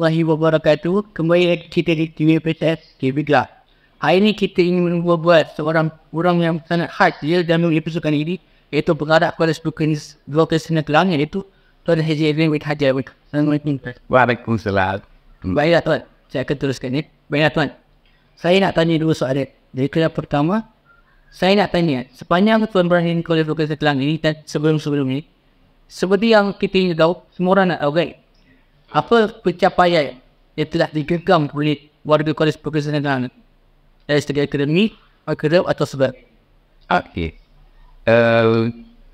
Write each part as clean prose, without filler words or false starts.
warahmatullahi wabarakatuh. Kembali lagi kita di TVPS TV Gelap. Hari ini kita ingin membuat seorang orang yang sangat khas dia dalam episod kali ini, iaitu pengarah Kuala Vocational Kelang, iaitu Tuan Haji Edwin Haji. Assalamualaikum. Waalaikumsalam. Baiklah Tuan, saya akan teruskan ni. Baiklah Tuan, saya nak tanya dua soalan. Jadi yang pertama, saya nak tanya, sepanjang Tuan berani Kuala Vocational Kelang ini dan sebelum-sebelum ini, seperti yang kita ingin tahu, semua orang nak tahu kan, apa pencapaian yang telah digenggam oleh warga Kuala Vocational Kelang dari segi akademik, akademik atau sebab? Okey.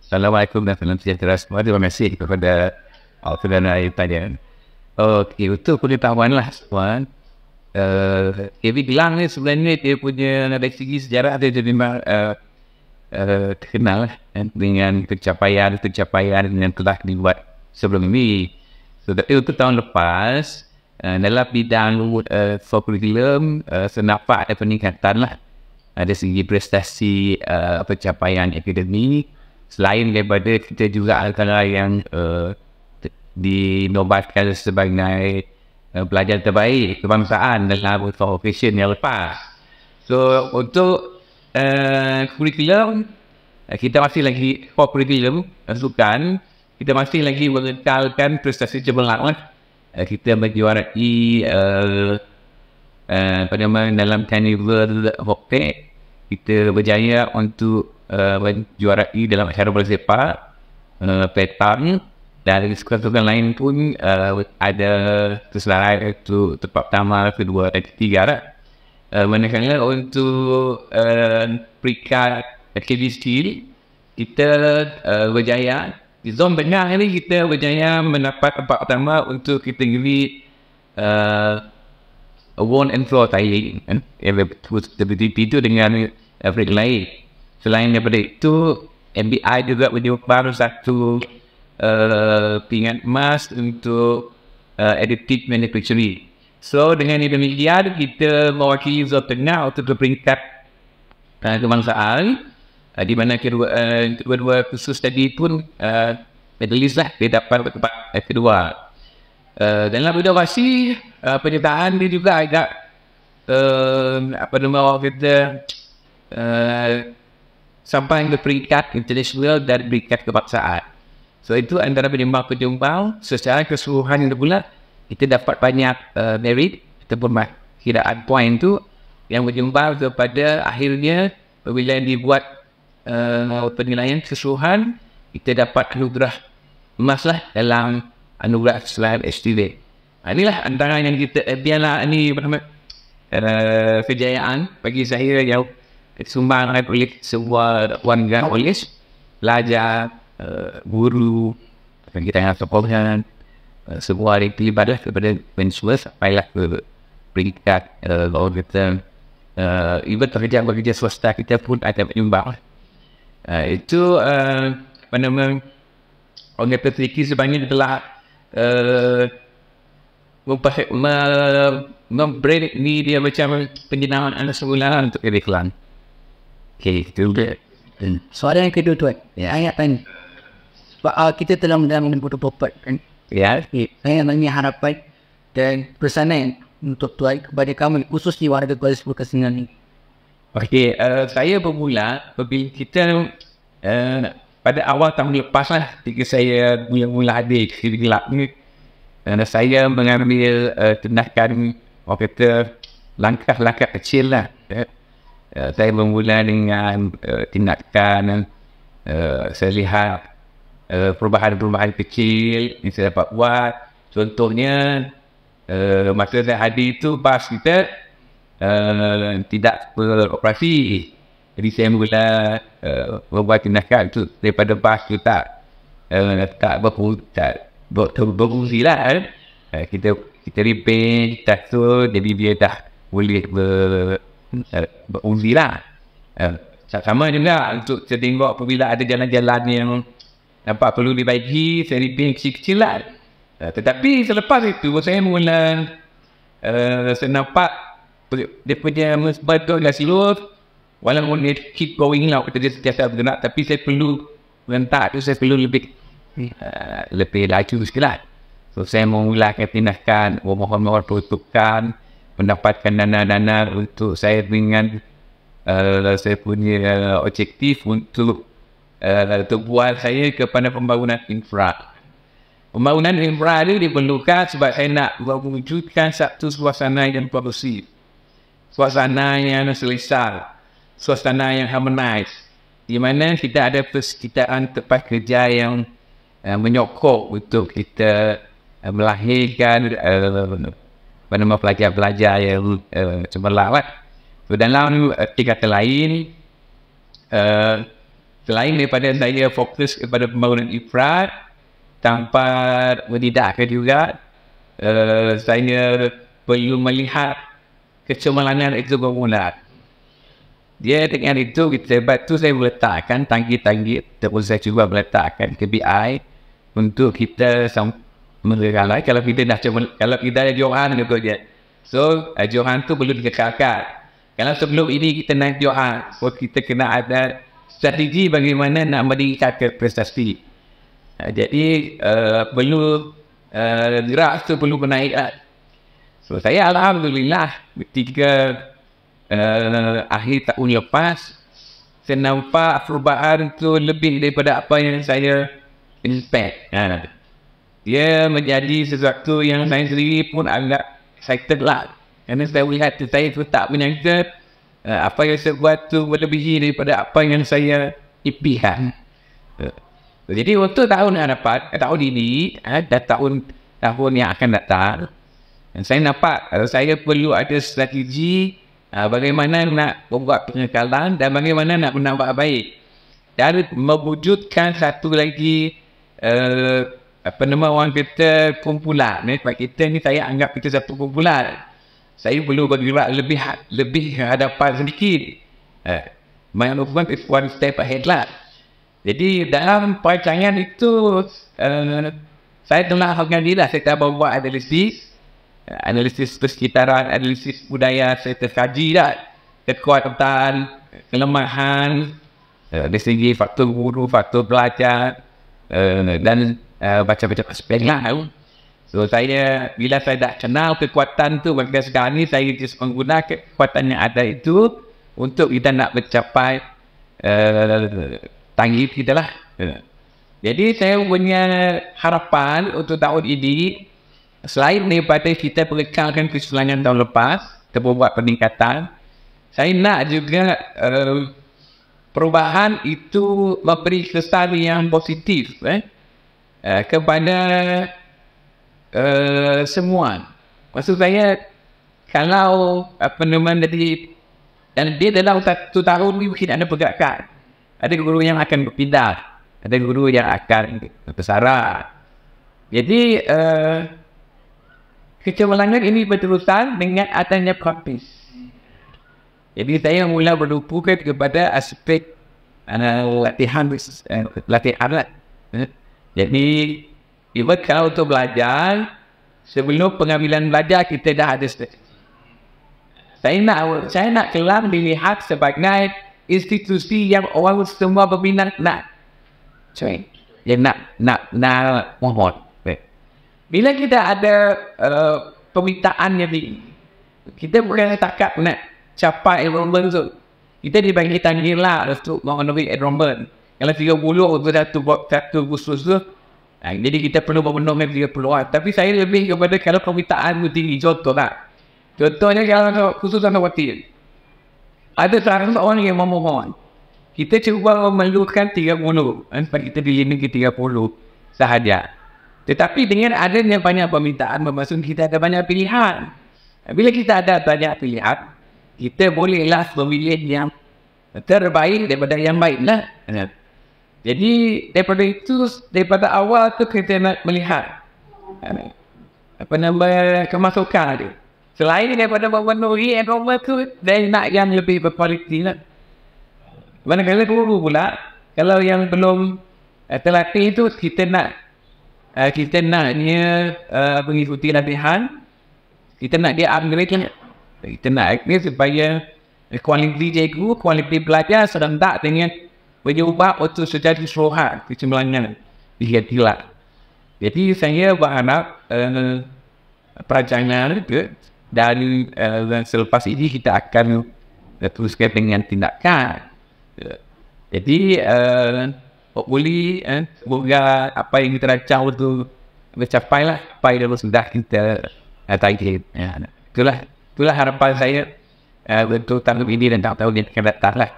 Assalamualaikum dan salam sejahtera semua. Terima kasih kepada saudara yang tanya. Okey, untuk pengetahuan lah semua. Kevin Kelang ni sebenarnya dia punya dari segi sejarah dia memang terkenal dengan pencapaian yang telah dibuat sebelum ini. So, tapi untuk tahun lepas dalam bidang curriculum senampak ada peningkatan lah dari segi prestasi pencapaian akademik. Selain daripada kita juga antara yang dinobatkan sebagai pelajar terbaik kebangsaan dalam vocation yang lepas. So untuk kurikulum kita masih lagi kurikulum sukan kita masih lagi mengentalkan prestasi cemerlang. Kita menjuarai dalam carnival hoki kita berjaya untuk menjuarai dalam acara bola sepak petang dan sukan-sukan lain pun ada kesedaran untuk tempat pertama, kedua dan ketiga lah. Manakala untuk peringkat KBC kita berjaya di zon tengah ni, kita berjaya mendapat tempat pertama untuk kategori Award and Floor Tiling WTP itu dengan average lain. Selain daripada itu, MBI juga menyumbang satu pingat emas untuk additive manufacturing. So dengan demikian kita mewakili zon tengah untuk peringkat kebangsaan, di mana kedua khusus tadi pun medalist lah, dia dapat tempat kedua. Dalam inovasi penyertaan dia juga agak orang kata sampai ke peringkat international dan peringkat kebangsaan. So itu antara penyumbang secara keseluruhan pula kita dapat banyak merit ataupun kiraan poin tu yang menyumbang kepada akhirnya apabila dibuat penilaian keseluruhan kita dapat anugerah emas lah dalam anugerah selain STV. Inilah antara yang kita biarlah ni kejayaan bagi saya yang disumbangkan oleh sebuah warga polis, pelajar, guru, kita yang sokongan semua yang terlibat kepada mensua sampailah ke peringkat orang kata even pekerja swasta kita pun ada menyumbang. Itu orang kata sedikit sebanyak telah memberi ni dia macam penjenangan anak semula untuk Kevin Kelang. Okay, itu dia. Soalan yang kedua Tuan, saya tanya, kita telah mendalam foto-foto kan? Ya. Saya tanya harapan dan pesanan untuk Tuan kepada kami, khususnya warga Kuala Vocational ni. Okey, saya bermula apabila kita pada awal tahun lepas lah, ketika saya mula hadir Kevin Kelang ni, saya mengambil tindakan orang kata langkah-langkah kecil lah. Saya bermula dengan tindakan saya lihat perubahan-perubahan kecil yang saya dapat buat. Contohnya masa saya hadir itu bas kita tidak beroperasi. Jadi saya mula membuat tindakan itu daripada bas itu tak berfungsi lah. Kita repair, kita atur, jadi dia dah boleh berfungsi lah. Sama juga untuk saya tengok apabila ada jalan-jalan yang nampak perlu dibaiki, saya repair kecil-kecil lah. Tetapi selepas itu saya mula saya nampak dia punya betul dan silut, walaupun dia keep going lah, kata dia setiap bergerak, tapi saya perlu rentak tu, saya perlu lebih laju sikit lah. So, saya memulakan tindakan mohon peruntukan, mendapatkan dana-dana untuk saya dengan saya punya objektif untuk terbual saya kepada pembangunan infra. Pembangunan infra ini diperlukan sebab saya nak mewujudkan satu suasana yang kondusif, suasana yang selesa, suasana yang harmonis, di mana kita ada persediaan tempat kerja yang menyokong untuk kita melahirkan pelajar-pelajar yang cemerlang. So, dalam kata lain, selain daripada saya fokus kepada pembangunan infra, tanpa menidakkan juga, saya perlu melihat kecemerlangan itu bermula. Dia dengan itu, sebab itu saya meletakkan tanggi-tanggi, terus saya cuba meletakkan KPI untuk kita mengekalkan. Kalau kita dah kalau kita ada johan gitu je. So, johan tu perlu dikekalkan. Kalau sebelum ini kita naik johan, so kita kena ada strategi bagaimana nak meningkatkan prestasi. Jadi perlu gerak tu perlu menaikkan. So, saya alhamdulillah ketika akhir tahun lepas, saya nampak perubahan tu lebih daripada apa yang saya expect. Dia menjadi sesuatu yang saya sendiri pun agak excited lah. Kerana saya lihat saya tu tak menyangka apa yang saya buat tu melebihi daripada apa yang saya impikan. Jadi untuk tahun hadapan, tahun ini dan tahun yang akan datang, saya nampak saya perlu ada strategi bagaimana nak membuat pengekalan dan bagaimana nak menambah baik dan mewujudkan satu lagi orang kita kumpulan. Sebab kita ni saya anggap kita satu kumpulan. Saya perlu bergerak lebih hadapan sedikit. My movement is one step ahead lah. Jadi dalam perancangan itu saya telah alhamdulillah saya telah membuat analisis persekitaran, analisis budaya, saya terkaji dah kekuatan, kelemahan dari segi faktor guru, faktor pelajar dan macam-macam aspek lah. So bila saya dah kenal kekuatan tu, maka sekarang ni saya just menggunakan kekuatan yang ada itu untuk kita nak mencapai target kita lah. Jadi saya punya harapan untuk tahun ini, selain daripada kita mengekalkan kesulangan tahun lepas, kita membuat peningkatan, saya nak juga perubahan itu memberi kesan yang positif kepada semua. Maksud saya, kalau dan dia dalam 1 tahun ni mungkin ada pergerakan. Ada guru yang akan berpindah, ada guru yang akan bersara. Jadi kecemerlangan ini berterusan dengan adanya praktis. Jadi saya mula berlupakan kepada aspek latihan. Jadi kalau untuk belajar, sebelum pengambilan belajar kita dah ada strategi. Saya nak Kelang dilihat sebagai institusi yang orang semua berminat nak. Yang nak mohon. Bila kita ada permintaan yang tinggi, kita bukan takap nak capai enrollment tu. Kita dibagi tanggung lah untuk memenuhi enrollment. Kalau 30 untuk satu khusus tu, jadi kita perlu memenuhi 30-an. Tapi saya lebih kepada kalau permintaan tu tinggi. Contohnya kalau khusus anak wakil, ada 100 orang yang memohon, kita cuba memerlukan 30, sebab kita dilimit ke 30 sahaja. Tetapi dengan adanya banyak permintaan, bermaksud kita ada banyak pilihan. Bila kita ada banyak pilihan, kita bolehlah memilih yang terbaik daripada yang baik lah. Jadi daripada awal tu kita nak melihat kemasukan dia. Selain daripada memenuhi enrollment tu, dan nak yang lebih berkualiti lah. Manakala guru pula, kalau yang belum terlatih itu, kita naknya mengikuti latihan, kita nak dia upgrade lah. Kita nak upgrade supaya kualiti cikgu, kualiti pelajar serentak dengan menyubah untuk secara keseluruhan kecemerlangan digantilah. Jadi saya berharap perancangan ke, dan selepas ini kita akan teruskan dengan tindakan. Jadi hopefully semoga apa yang kita rancang itu mencapai lah apa yang sudah kita target. Itulah harapan saya untuk tahun ini dan tahun yang akan datang lah.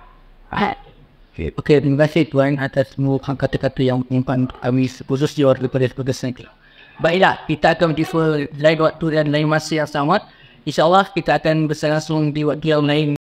Okey, terima kasih Tuan atas semua kata-kata yang menyimpan kami khusus di Warga Perlis Berkesan. Baiklah, kita akan berjumpa lain waktu dan lain masa yang sama. InsyaAllah kita akan bersama-sama di waktu yang lain